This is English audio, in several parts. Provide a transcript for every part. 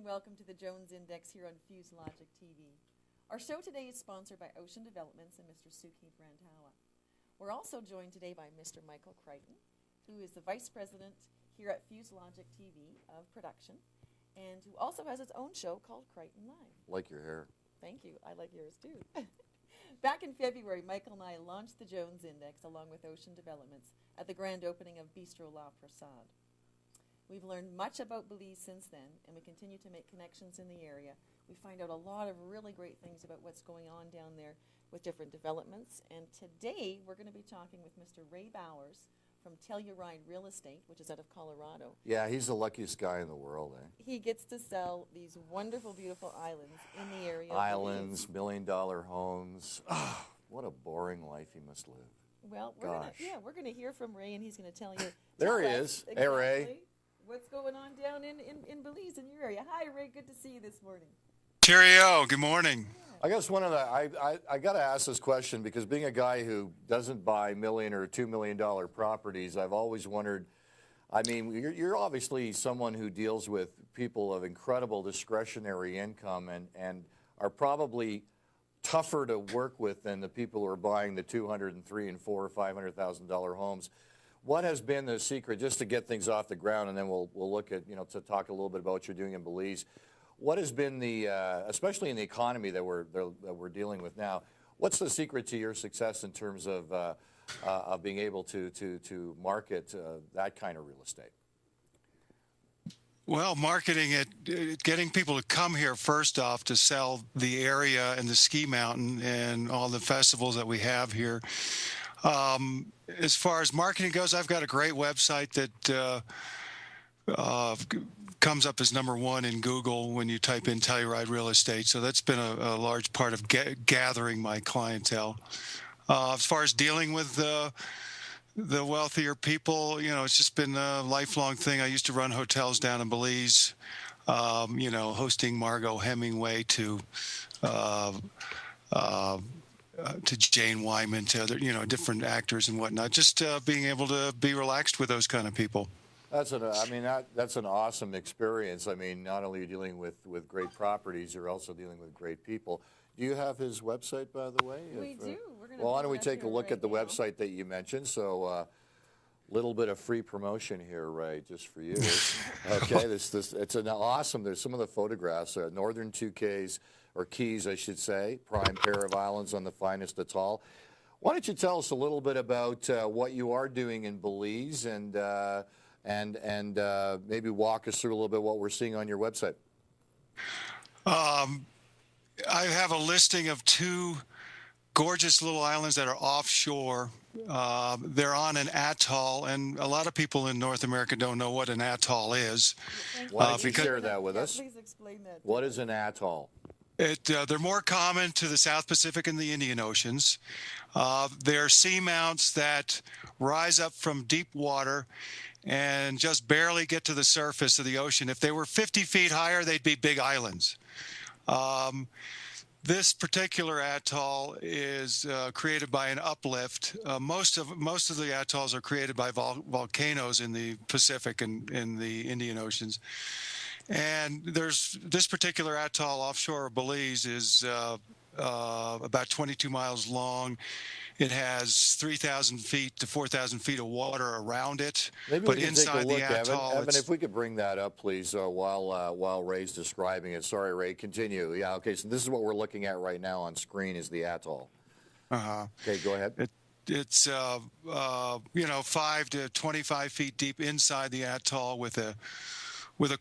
welcome to the Jones Index here on Fuse Logic TV. Our show today is sponsored by Ocean Developments and Mr. Suki Brandhawa. We're also joined today by Mr. Michael Kryton, who is the Vice President here at Fuse Logic TV of production, and who also has his own show called Kryton Live. Like your hair. Thank you. I like yours too. Back in February, Michael and I launched the Jones Index along with Ocean Developments at the grand opening of Bistro La Prasad. We've learned much about Belize since then, and we continue to make connections in the area. We find out a lot of really great things about what's going on down there with different developments. And today, we're going to be talking with Mr. Ray Bowers from Telluride Real Estate, which is out of Colorado. Yeah, he's the luckiest guy in the world, eh? He gets to sell these wonderful, beautiful islands in the area. Islands, $1 million homes. Oh, what a boring life he must live. Well, we're gonna hear from Ray, and he's going to tell you. There he is. Exactly hey, Ray. What's going on down in Belize, in your area. Hi, Ray. Good to see you this morning. Cheerio. Good morning. Yeah. I guess I got to ask this question because being a guy who doesn't buy $1 million or $2 million properties, I've always wondered, I mean, you're obviously someone who deals with people of incredible discretionary income and are probably tougher to work with than the people who are buying the $200,000 and $300,000 and $400,000 or $500,000 homes. What has been the secret, just to get things off the ground, and then we'll look at, to talk a little bit about what you're doing in Belize. What has been the, especially in the economy that we're dealing with now, what's the secret to your success in terms of being able to market that kind of real estate? Well, marketing it, getting people to come here first off to sell the area and the ski mountain and all the festivals that we have here. As far as marketing goes, I've got a great website that comes up as #1 in Google when you type in Telluride Real Estate. So that's been a large part of gathering my clientele. As far as dealing with the wealthier people, it's just been a lifelong thing. I used to run hotels down in Belize, hosting Margot Hemingway to Jane Wyman, to other, different actors and whatnot. Just being able to be relaxed with those kind of people. That's an awesome experience. I mean, not only are you dealing with great properties, you're also dealing with great people. Do you have his website, by the way? We do. Well, why don't we take a look at the website that you mentioned? So, little bit of free promotion here, Ray, just for you. Okay, it's an awesome. There's some of the photographs. Northern 2Ks. Or keys, I should say, prime pair of islands on the finest atoll. Why don't you tell us a little bit about what you are doing in Belize and maybe walk us through a little bit what we're seeing on your website? I have a listing of 2 gorgeous little islands that are offshore. They're on an atoll, and a lot of people in North America don't know what an atoll is. Why don't you share that with us? Please explain that. What is an atoll? They're more common to the South Pacific and the Indian Oceans. They're seamounts that rise up from deep water and just barely get to the surface of the ocean. If they were 50 feet higher, they'd be big islands. This particular atoll is created by an uplift. Most of the atolls are created by volcanoes in the Pacific and in the Indian Oceans. And there's this particular atoll offshore of Belize is about 22 miles long. It has 3,000 feet to 4,000 feet of water around it. Maybe but we can inside take a look, the atoll, Evan, if we could bring that up, please, while Ray's describing it. Sorry, Ray, continue. Yeah, okay, so this is what we're looking at right now on screen is the atoll. Okay, go ahead. It's 5 to 25 feet deep inside the atoll with a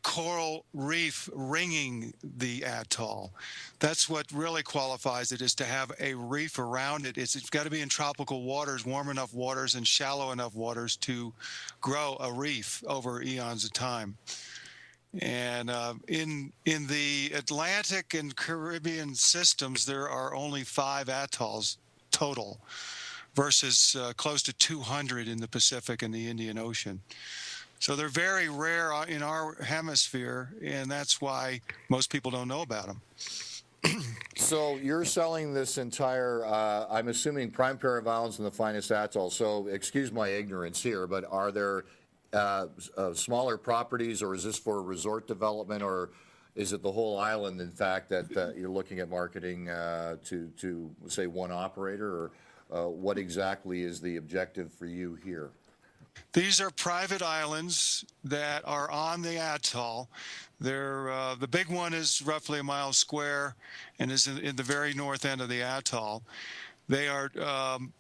coral reef ringing the atoll. That's what really qualifies it, is to have a reef around it. It's got to be in tropical waters, warm enough waters and shallow enough waters to grow a reef over eons of time. And in the Atlantic and Caribbean systems, there are only 5 atolls total versus close to 200 in the Pacific and the Indian Ocean. So they're very rare in our hemisphere, and that's why most people don't know about them. So you're selling this entire, I'm assuming, prime pair of islands in the finest atoll. So excuse my ignorance here, but are there smaller properties, or is this for resort development, or Is it the whole island, in fact, that you're looking at marketing to say one operator, or what exactly is the objective for you here? These are private islands that are on the atoll. They're, the big one is roughly a mile square and is in the very north end of the atoll. They are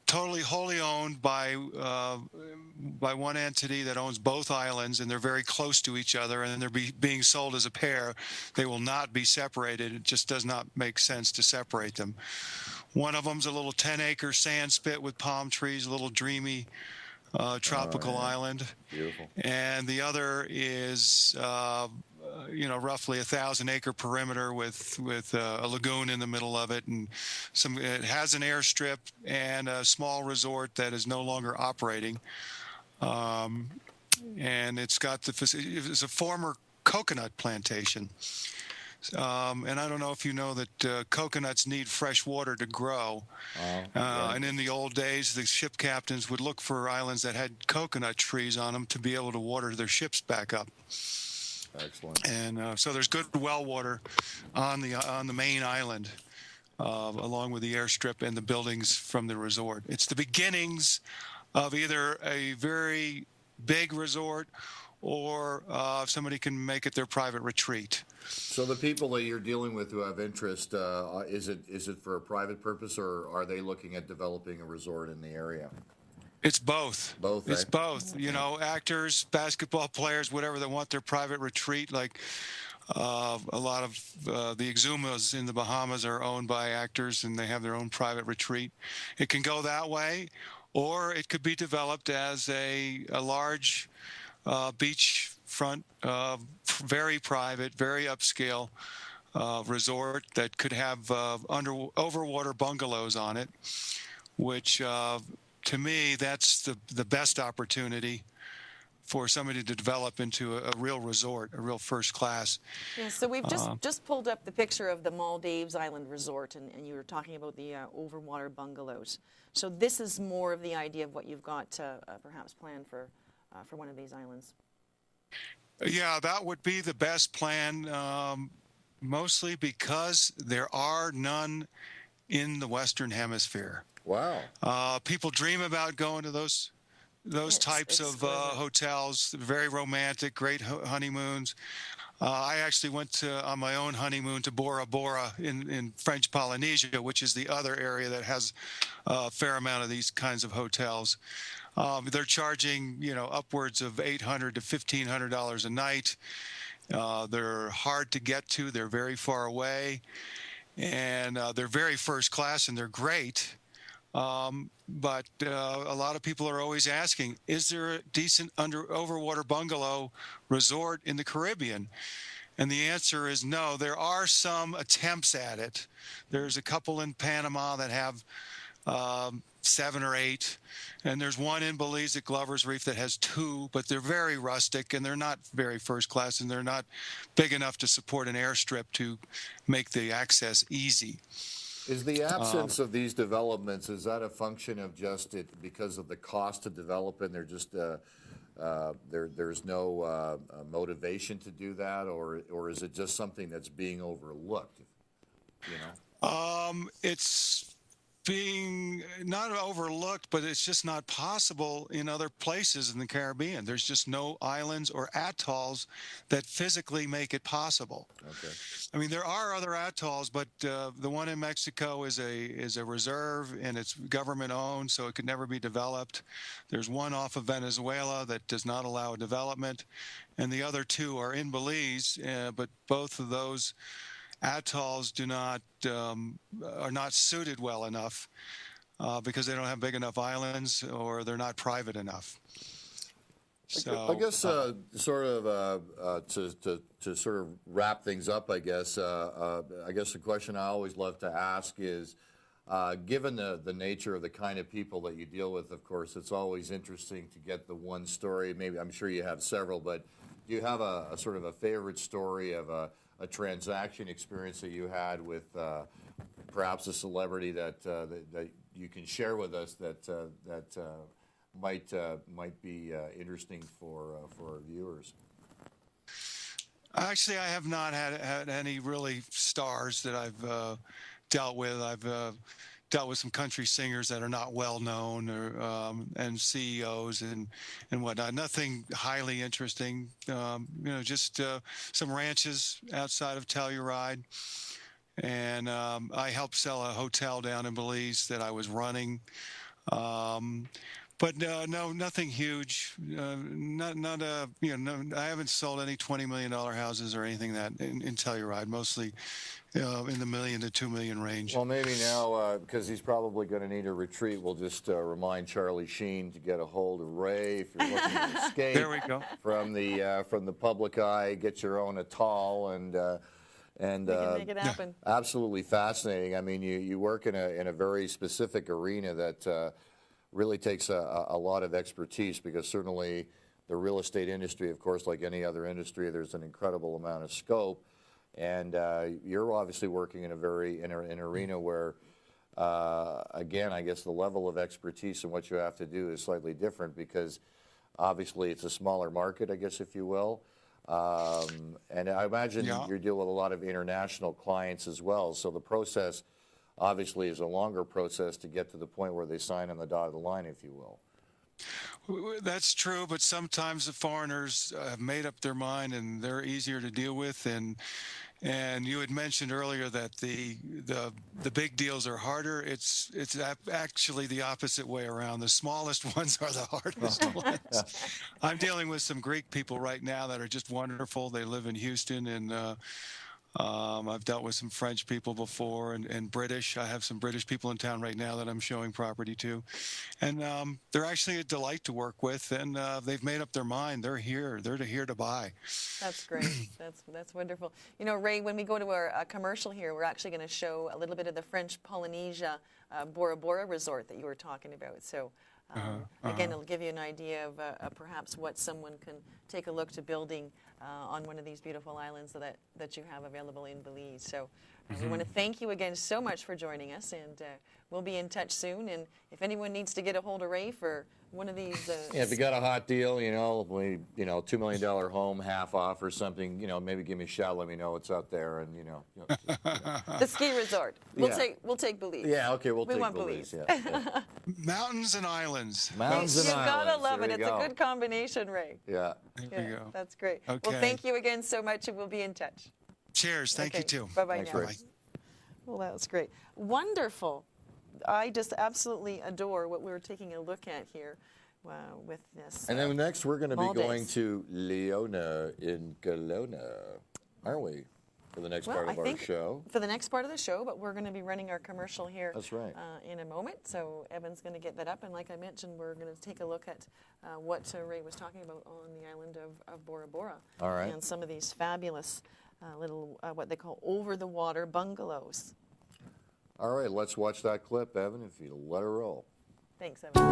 totally wholly owned by one entity that owns both islands, and they're very close to each other, and they're being sold as a pair. They will not be separated. It just does not make sense to separate them. One of them's a little 10-acre sand spit with palm trees, a little dreamy tropical island. Beautiful. And the other is roughly 1,000-acre perimeter with a lagoon in the middle of it, and it has an airstrip and a small resort that is no longer operating. And it's a former coconut plantation. And I don't know if you know that coconuts need fresh water to grow. Right. And in the old days, the ship captains would look for islands that had coconut trees on them to be able to water their ships back up. Excellent. And so there's good well water on the main island, along with the airstrip and the buildings from the resort. It's the beginnings of either a very big resort or if somebody can make it their private retreat. So the people that you're dealing with who have interest, is it for a private purpose, or are they looking at developing a resort in the area? It's both. Both. It's eh? both. You know, actors, basketball players, whatever, that want their private retreat. Like a lot of the Exumas in the Bahamas are owned by actors, and they have their own private retreat. It can go that way, or it could be developed as a large beachfront, very private, very upscale resort that could have overwater bungalows on it, which to me, that's the best opportunity for somebody to develop into a real resort, a real first class. Yeah, so we've just pulled up the picture of the Maldives Island Resort, and you were talking about the overwater bungalows. So this is more of the idea of what you've got perhaps planned for one of these islands. Yeah, that would be the best plan, mostly because there are none in the Western Hemisphere. Wow. People dream about going to those types of hotels, very romantic, great honeymoons. I actually went on my own honeymoon to Bora Bora in French Polynesia, which is the other area that has a fair amount of these kinds of hotels. They're charging, upwards of $800 to $1,500 a night. They're hard to get to. They're very far away, and they're very first class, and they're great. But a lot of people are always asking, is there a decent overwater bungalow resort in the Caribbean? And the answer is no. There are some attempts at it. There's a couple in Panama that have 7 or 8, and there's one in Belize at Glover's Reef that has 2, but they're very rustic, and they're not very first class, and they're not big enough to support an airstrip to make the access easy. Is the absence of these developments, is that a function of just it because of the cost to develop, and they're just there's no motivation to do that, or is it just something that's being overlooked? It's being not overlooked, but it's just not possible in other places in the Caribbean. There's just no islands or atolls that physically make it possible. Okay. I mean, there are other atolls, but the one in Mexico is a reserve, and it's government owned, so it could never be developed. There's one off of Venezuela that does not allow development, and the other 2 are in Belize, but both of those atolls are not suited well enough because they don't have big enough islands, or they're not private enough. So I guess sort of to sort of wrap things up, I guess the question I always love to ask is, given the nature of the kind of people that you deal with, of course, it's always interesting to get the one story. Maybe I'm sure you have several, but do you have a sort of a favorite story of a transaction experience that you had with perhaps a celebrity that you can share with us that might be interesting for our viewers? Actually, I have not had any really stars that I've dealt with. I've dealt with some country singers that are not well known, or and CEOs and whatnot. Nothing highly interesting. Just some ranches outside of Telluride, and I helped sell a hotel down in Belize that I was running. But no, nothing huge. Not I haven't sold any $20 million houses or anything that in Telluride. Mostly in the $1 million to $2 million range. Well, maybe now, because he's probably going to need a retreat, we'll just remind Charlie Sheen to get a hold of Ray if you're looking to escape There we go. from the public eye. Get your own atoll and We can make it happen. absolutely fascinating. I mean, you work in a very specific arena that really takes a lot of expertise, because certainly the real estate industry, of course, like any other industry, there's an incredible amount of scope. And you're obviously working in an arena where, again, I guess the level of expertise and what you have to do is slightly different, because obviously it's a smaller market, I guess, if you will. And I imagine you're dealing with a lot of international clients as well. So the process obviously is a longer process to get to the point where they sign on the dotted line, if you will. That's true, but sometimes the foreigners have made up their mind and they're easier to deal with. And you had mentioned earlier that the big deals are harder. It's actually the opposite way around. The smallest ones are the hardest ones. I'm dealing with some Greek people right now that are just wonderful. They live in Houston, and I've dealt with some French people before, and British. I have some British people in town right now that I'm showing property to. And they're actually a delight to work with, and they've made up their mind. They're here. They're here to buy. That's great. That's wonderful. You know, Ray, when we go to our commercial here, we're actually going to show a little bit of the French Polynesia Bora Bora resort that you were talking about. So again, it'll give you an idea of perhaps what someone can take a look to building on one of these beautiful islands that you have available in Belize. So we want to thank you again so much for joining us, and we'll be in touch soon. And if anyone needs to get a hold of Ray for one of these, yeah, if you got a hot deal, $2 million home, half off or something, maybe give me a shout. Let me know what's out there, and the ski resort. We'll take Belize. Yeah, okay, we'll take want Belize. Belize. Yeah. Mountains and islands. Mountains and You've islands. got to love it. There you It's go. a good combination, Ray. Yeah. There you go. That's great. Okay. Well, thank you again so much, and we'll be in touch. Cheers. Thank you, too. Bye-bye Thanks, now. Ray. Well, that was great. Wonderful. I just absolutely adore what we're taking a look at here with this. And then next we're going to be Maldives. going to Leona in Kelowna, aren't we? For the next part of our show. For the next part of the show, but we're going to be running our commercial here. That's right. In a moment. So Evan's going to get that up, and like I mentioned, we're going to take a look at what Ray was talking about on the island of Bora Bora. All right. And some of these fabulous little what they call over-the-water bungalows. All right, let's watch that clip, Evan, if you'll let her roll. Thanks, Evan.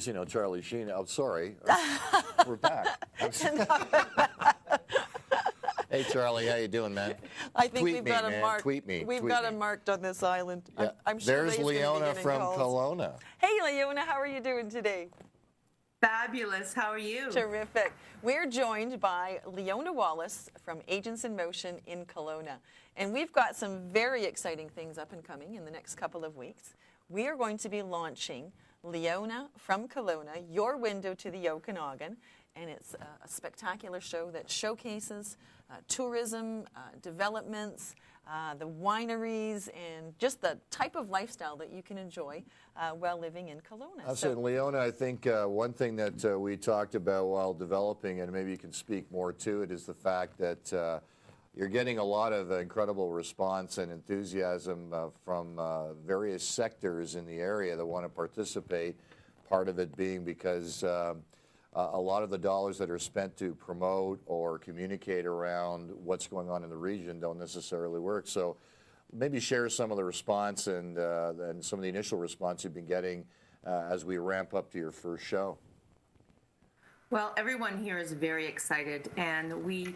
you know, Charlie Sheen. I'm sorry. We're back. Hey, Charlie, how you doing, man? I think Tweet we've me, got man. a mark. Tweet me. We've Tweet got me. him marked on this island. Yeah. I'm sure There's Ray's gonna be Leona getting from calls. Kelowna. Hey, Leona, how are you doing today? Fabulous. How are you? Terrific. We're joined by Leona Wallace from Agents in Motion in Kelowna. And we've got some very exciting things up and coming in the next couple of weeks. We are going to be launching Leona from Kelowna, Your Window to the Okanagan. And it's a spectacular show that showcases tourism, developments, the wineries, and just the type of lifestyle that you can enjoy while living in Kelowna. So, Leona, I think one thing that we talked about while developing, and maybe you can speak more to it, is the fact that you're getting a lot of incredible response and enthusiasm from various sectors in the area that want to participate, part of it being because a lot of the dollars that are spent to promote or communicate around what's going on in the region don't necessarily work. So maybe share some of the response and some of the initial response you've been getting as we ramp up to your first show. Well, everyone here is very excited, and we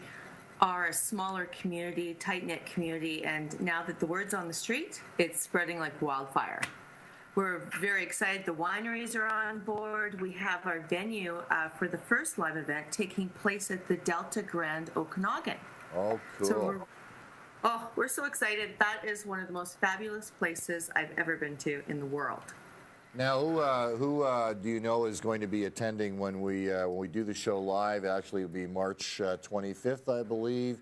are a smaller community, tight-knit community, and now that the word's on the street, it's spreading like wildfire. We're very excited. The wineries are on board. We have our venue for the first live event taking place at the Delta Grand Okanogan. Oh, cool. So we're so excited. That is one of the most fabulous places I've ever been to in the world. Now, who do you know is going to be attending when we do the show live? Actually, it'll be March 25th, I believe.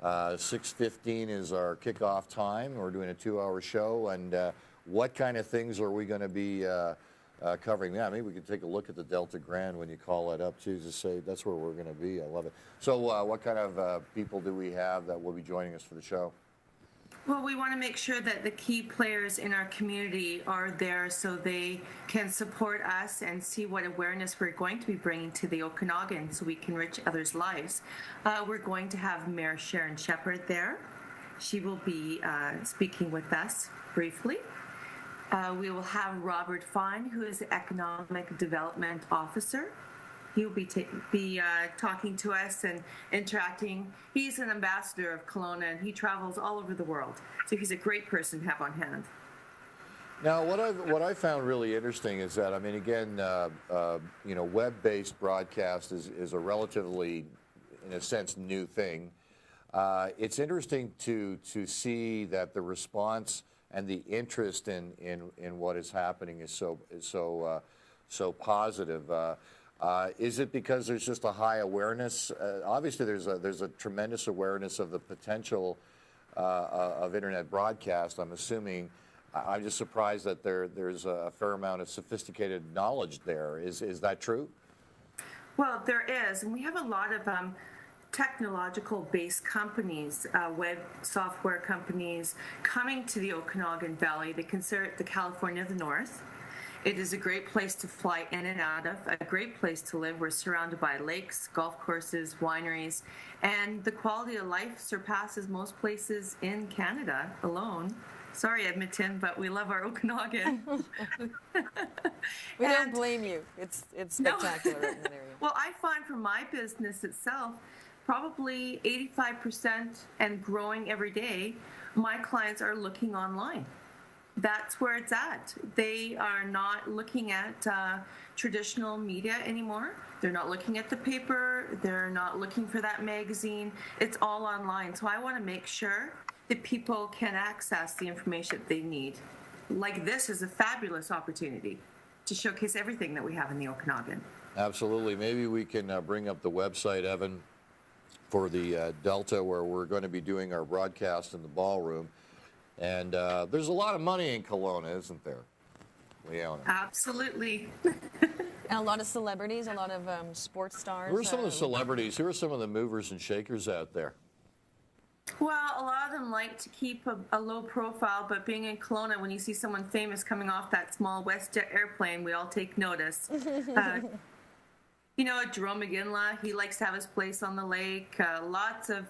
6:15 is our kickoff time. We're doing a 2-hour show, and what kind of things are we going to be covering? Yeah, maybe we could take a look at the Delta Grand when you call it up, too, to say that's where we're going to be. I love it. So what kind of people do we have that will be joining us for the show? Well, we want to make sure that the key players in our community are there so they can support us and see what awareness we're going to be bringing to the Okanagan so we can enrich others' lives. We're going to have Mayor Sharon Shepherd there. She will be speaking with us briefly. We will have Robert Fine, who is the Economic Development Officer. He'll be talking to us and interacting. He's an ambassador of Kelowna, and he travels all over the world. So he's a great person to have on hand. Now, what I found really interesting is that, I mean, again, you know, web-based broadcast is a relatively, in a sense, new thing. It's interesting to see that the response and the interest in what is happening is so positive. Is it because there's just a high awareness? Obviously, there's a tremendous awareness of the potential of internet broadcast. I'm assuming. I'm just surprised that there's a fair amount of sophisticated knowledge there. Is that true? Well, there is, and we have a lot of technological-based companies, web software companies, coming to the Okanagan Valley. They consider it the California of the North. It is a great place to fly in and out of, a great place to live. We're surrounded by lakes, golf courses, wineries, and the quality of life surpasses most places in Canada alone. Sorry, Edmonton, but we love our Okanagan. We don't blame you. It's spectacular in that area. Well, I find for my business itself, probably 85% and growing every day, my clients are looking online. That's where it's at. They are not looking at traditional media anymore. They're not looking at the paper. They're not looking for that magazine. It's all online. So I want to make sure that people can access the information that they need. Like this is a fabulous opportunity to showcase everything that we have in the Okanagan. Absolutely. Maybe we can bring up the website, Evan, for the Delta, where we're going to be doing our broadcast in the ballroom. And there's a lot of money in Kelowna, isn't there, Leona? Absolutely. And a lot of celebrities, a lot of sports stars. Who are some of the celebrities? Who are some of the movers and shakers out there? Well, a lot of them like to keep a low profile, but being in Kelowna, when you see someone famous coming off that small WestJet airplane, we all take notice. You know, Jerome McGinley, he likes to have his place on the lake. Lots of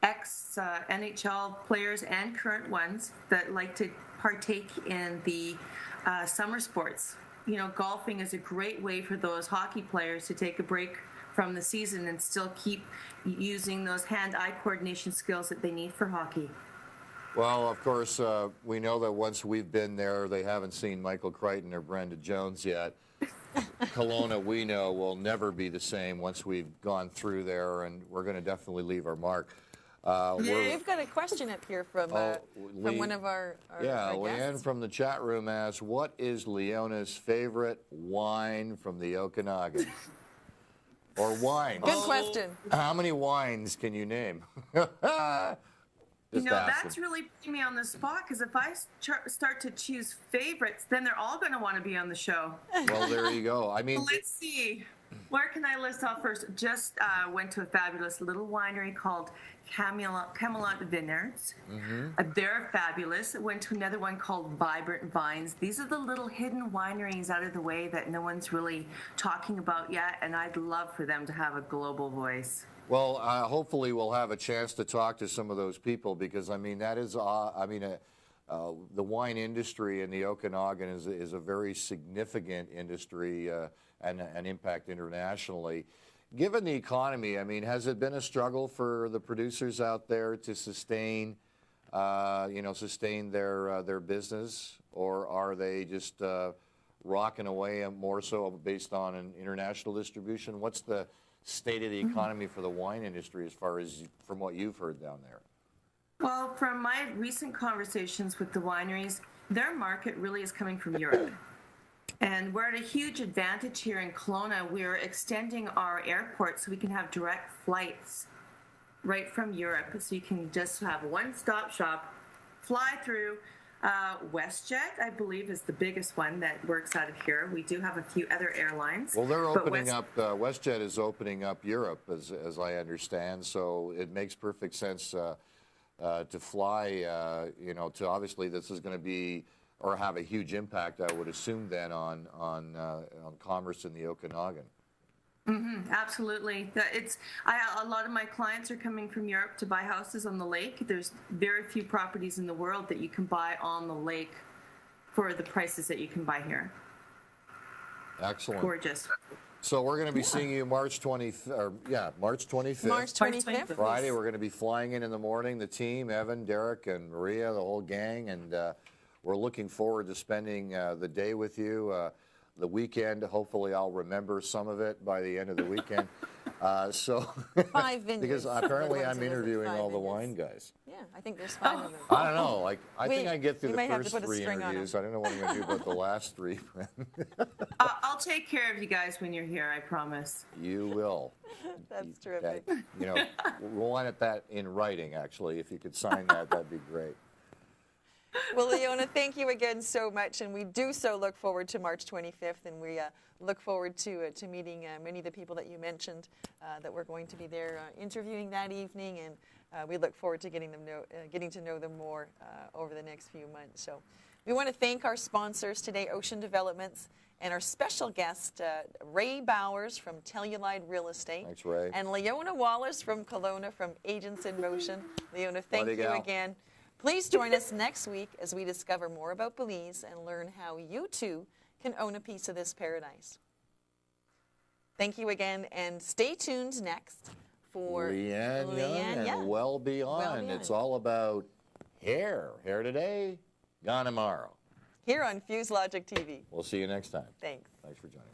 ex-NHL players and current ones that like to partake in the summer sports. you know, golfing is a great way for those hockey players to take a break from the season and still keep using those hand-eye coordination skills that they need for hockey. Well, of course, we know that once we've been there, they haven't seen Michael Kryton or Brenda Jones yet. Kelowna, we know, will never be the same once we've gone through there, and we're going to definitely leave our mark. We've got a question up here from one of our Leanne guests. from the chat room asks, what is Leona's favorite wine from the Okanagan? Or wines? Good question. How many wines can you name? You know, that's really putting me on the spot, because if I start to choose favorites, then they're all going to want to be on the show. Well, there you go. I mean, let's see. Where can I list off first? Just went to a fabulous little winery called Camelot Vineyards. They're fabulous. Went to another one called Vibrant Vines. These are the little hidden wineries out of the way that no one's really talking about yet, and I'd love for them to have a global voice. Well, hopefully we'll have a chance to talk to some of those people, because, I mean, that is, the wine industry in the Okanagan is a very significant industry and an impact internationally. Given the economy, I mean, has it been a struggle for the producers out there to sustain, sustain their business, or are they just rocking away more so based on an international distribution? What's the state of the economy for the wine industry as far as from what you've heard down there? Well, from my recent conversations with the wineries, their market really is coming from Europe. And we're at a huge advantage here in Kelowna. We're extending our airport so we can have direct flights right from Europe. So you can just have a one-stop shop, fly through. WestJet, I believe, is the biggest one that works out of here. We do have a few other airlines. Well, they're opening up, WestJet is opening up Europe, as I understand, so it makes perfect sense to fly, to obviously this is going to be, or have a huge impact, I would assume then, on commerce in the Okanagan. Absolutely. A lot of my clients are coming from Europe to buy houses on the lake. There's very few properties in the world that you can buy on the lake for the prices that you can buy here. Excellent. Gorgeous. So we're going to be seeing you March 25th. March 25th. Friday, we're going to be flying in the morning, the team, Evan, Derek, and Maria, the whole gang, and we're looking forward to spending the day with you. The weekend, hopefully I'll remember some of it by the end of the weekend. 5 vineyards. Because apparently I'm interviewing all the wine guys. Yeah, I think there's 5 of them. I don't know. I think I get through the first 3 interviews. I don't know what I'm going to do about the last 3. I'll take care of you guys when you're here, I promise. You will. That's terrific. We want that in writing, actually. If you could sign that, that'd be great. Well, Leona, thank you again so much, and we do so look forward to March 25th, and we look forward to meeting many of the people that you mentioned that we're going to be there interviewing that evening, and we look forward to getting to know them more over the next few months. So we want to thank our sponsors today, Ocean Developments, and our special guest, Ray Bowers from Telluride Real Estate. Thanks, Ray. And Leona Wallace from Kelowna from Agents in Motion. Leona, thank you again. Please join us next week as we discover more about Belize and learn how you too can own a piece of this paradise. Thank you again, and stay tuned next for Leanne Young and Well Beyond. It's all about hair. Hair today, gone tomorrow. Here on Fuse Logic TV. We'll see you next time. Thanks. Thanks for joining us.